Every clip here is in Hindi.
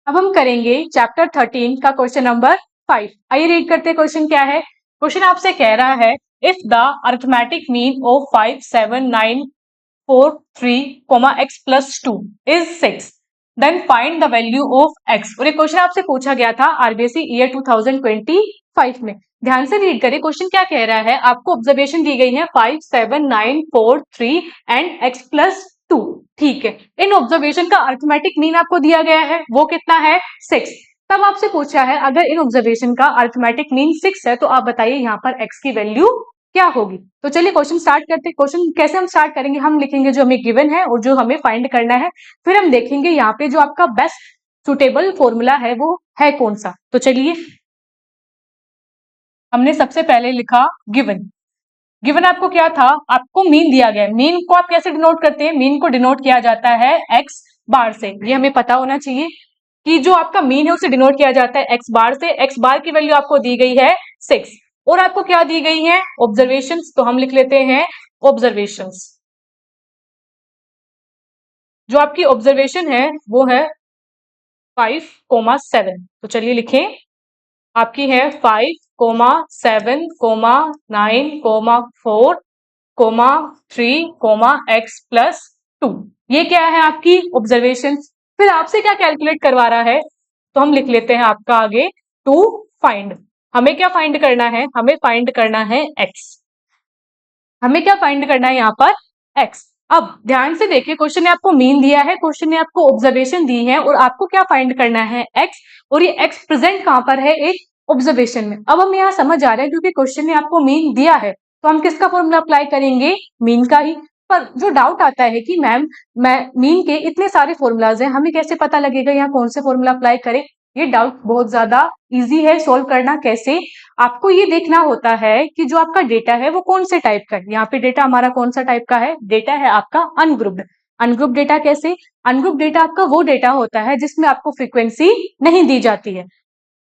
अब हम करेंगे चैप्टर 13 का क्वेश्चन नंबर 5। आइए रीड करते हैं क्वेश्चन क्या है। क्वेश्चन आपसे कह रहा है if the arithmetic mean of 5, 7, 9, 4, 3, x plus 2 is 6, then find the value of x। और ये क्वेश्चन आपसे पूछा गया था आरबीएसई ईयर 2025 में। ध्यान से रीड करिए क्वेश्चन क्या कह रहा है। आपको ऑब्जर्वेशन दी गई है 5, 7, 9, 4, 3 एंड x plus 2। ठीक है, इन ऑब्जर्वेशन का अरिथमेटिक मीन आपको दिया गया है, वो कितना है 6। तब आपसे पूछा है अगर इन ऑब्जर्वेशन का अरिथमेटिक मीन 6 है तो आप बताइए यहाँ पर x की वैल्यू क्या होगी। तो चलिए क्वेश्चन स्टार्ट करते हैं। क्वेश्चन कैसे हम स्टार्ट करेंगे, हम लिखेंगे जो हमें गिवन है और जो हमें फाइंड करना है, फिर हम देखेंगे यहाँ पे जो आपका बेस्ट सुटेबल फॉर्मूला है वो है कौन सा। तो चलिए, हमने सबसे पहले लिखा गिवन। गिवन आपको क्या था, आपको मीन दिया गया है। मीन को आप कैसे डिनोट करते हैं, मीन को डिनोट किया जाता है एक्स बार से। ये हमें पता होना चाहिए कि जो आपका मीन है उसे डिनोट किया जाता है एक्स बार से। एक्स बार की वैल्यू आपको दी गई है 6 और आपको क्या दी गई है ऑब्जर्वेशंस। तो हम लिख लेते हैं ऑब्जर्वेशंस। जो आपकी ऑब्जर्वेशन है वो है 5, 7। तो चलिए लिखें, आपकी है 5, 7, 9, 4, 3, x plus 2। ये क्या है आपकी ऑब्जर्वेशन। फिर आपसे क्या कैलकुलेट करवा रहा है, तो हम लिख लेते हैं आपका आगे टू फाइंड। हमें क्या फाइंड करना है, हमें फाइंड करना है x। हमें क्या फाइंड करना है यहाँ पर x। अब ध्यान से देखिए, क्वेश्चन ने आपको मीन दिया है, क्वेश्चन ने आपको ऑब्जर्वेशन दी है और आपको क्या फाइंड करना है x। और ये x प्रेजेंट कहां पर है, एक ऑब्जर्वेशन में। अब हम यहाँ समझ आ रहे हैं क्योंकि क्वेश्चन ने आपको मीन दिया है तो हम किसका फॉर्मूला अप्लाई करेंगे, मीन का ही। पर जो डाउट आता है कि मैम मैं मीन के इतने सारे फॉर्मूलाज हैं, हमें कैसे पता लगेगा यहाँ कौन से फॉर्मूला अप्लाई करें। ये डाउट बहुत ज्यादा इजी है सॉल्व करना। कैसे, आपको ये देखना होता है कि जो आपका डेटा है वो कौन से टाइप का है। यहाँ पे डेटा हमारा कौन सा टाइप का है, डेटा है आपका अनग्रुप्ड। अनग्रुप्ड डेटा कैसे, अनग्रुप्ड डेटा आपका वो डेटा होता है जिसमें आपको फ्रीक्वेंसी नहीं दी जाती है।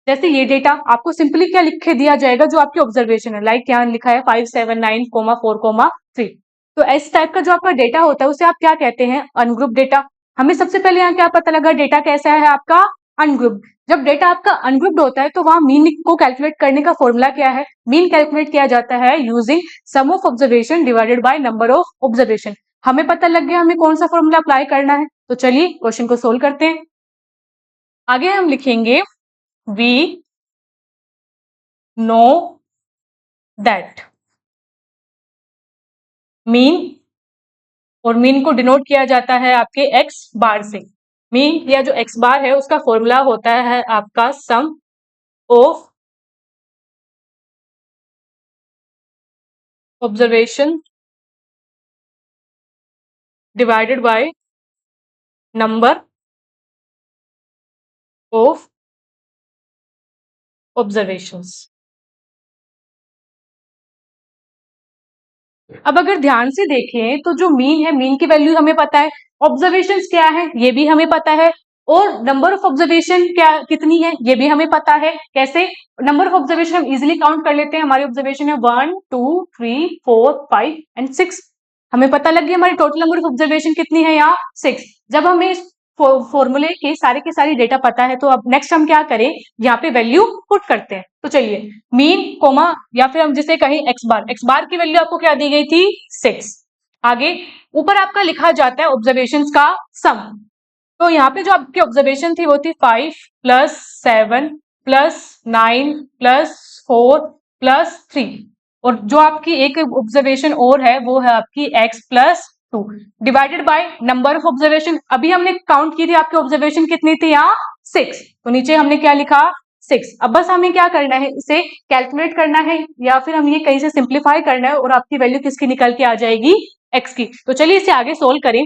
जैसे ये डेटा आपको सिंपली क्या लिख के दिया जाएगा, जो आपकी ऑब्जर्वेशन है। लाइक यहाँ लिखा है 5, 7, 9, 4, 3। तो इस टाइप का जो आपका डेटा होता है उसे आप क्या कहते हैं, अनग्रुप्ड डेटा। हमें सबसे पहले यहाँ क्या पता लगा, डेटा कैसा है आपका अनग्रुप्ड। जब डेटा आपका अनग्रुप्ड होता है तो वहां मीन को कैलकुलेट करने का फॉर्मूला क्या है, मीन कैलकुलेट किया जाता है using sum of observation divided by number of observation. हमें पता लग गया हमें कौन सा फॉर्मूला अप्लाई करना है। तो चलिए क्वेश्चन को सोल्व करते हैं। आगे हम लिखेंगे वी नो दैट मीन, और मीन को डिनोट किया जाता है आपके एक्स बार से। मीन या जो एक्स बार है उसका फॉर्मूला होता है आपका sum of observation divided by number of observations. अब अगर ध्यान से देखें तो जो मीन है, मीन की वैल्यू हमें पता है, ऑब्जर्वेशंस क्या है ये भी हमें पता है, और नंबर ऑफ ऑब्जर्वेशन क्या कितनी है ये भी हमें पता है। कैसे, नंबर ऑफ ऑब्जर्वेशन हम इजीली काउंट कर लेते हैं। हमारी ऑब्जर्वेशन है 1, 2, 3, 4, 5 एंड 6। हमें पता लग गया हमारी टोटल नंबर ऑफ ऑब्जर्वेशन कितनी है यहाँ 6। जब हमें इस फॉर्मूले के सारी डेटा पता है तो अब नेक्स्ट हम क्या करें, यहाँ पे वैल्यू पुट करते हैं। तो चलिए, मीन कोमा या फिर हम जिसे कहें एक्स बार की वैल्यू आपको क्या दी गई थी 6। आगे ऊपर आपका लिखा जाता है ऑब्जर्वेशंस का सम। तो यहाँ पे जो आपकी ऑब्जर्वेशन थी वो थी 5 + 7 + 9 + 4 + 3, और जो आपकी एक ऑब्जर्वेशन और है वो है आपकी x + 2 divided by number of observation. अभी हमने काउंट की थी आपकी ऑब्जर्वेशन कितनी थी यहाँ 6, तो नीचे हमने क्या लिखा 6। अब बस हमें क्या करना है, इसे कैलकुलेट करना है या फिर हम ये कहीं से सिंप्लीफाई करना है और आपकी वैल्यू किसकी निकल के आ जाएगी, x की। तो चलिए इसे आगे सोल्व करें।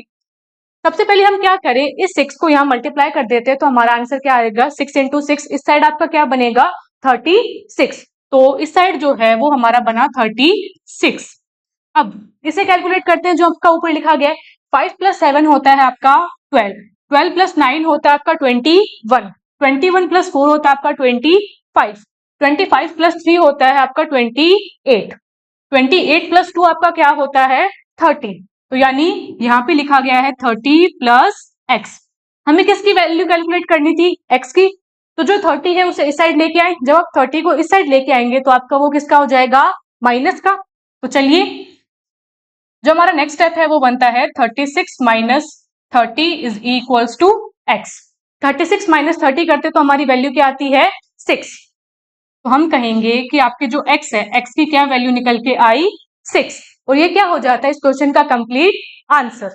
सबसे पहले हम क्या करें, इस 6 को यहाँ मल्टीप्लाई कर देते हैं तो हमारा आंसर क्या आएगा 6 × 6। इस साइड आपका क्या बनेगा 36। तो इस साइड जो है वो हमारा बना 36। अब इसे कैलकुलेट करते हैं, जो आपका ऊपर लिखा गया है 5 + 7 होता है आपका 12, 12 + 9 होता है आपका 21, 21 + 4 होता है आपका 25, 25 + 3 होता है आपका 28, 28 + 2 आपका क्या होता है 30। तो यानी यहाँ पे लिखा गया है 30 + x। हमें किसकी वैल्यू कैलकुलेट करनी थी, x की। तो जो 30 है उसे इस साइड लेके आए, जब आप 30 को इस साइड लेके आएंगे तो आपका वो किसका हो जाएगा, माइनस का। तो चलिए जो हमारा नेक्स्ट स्टेप है वो बनता है 36 minus 30 is equals to x। 36 minus 30 करते तो हमारी वैल्यू क्या आती है, 6। तो हम कहेंगे कि आपके जो x है, x की क्या वैल्यू निकल के आई, 6। और ये क्या हो जाता है इस क्वेश्चन का कंप्लीट आंसर।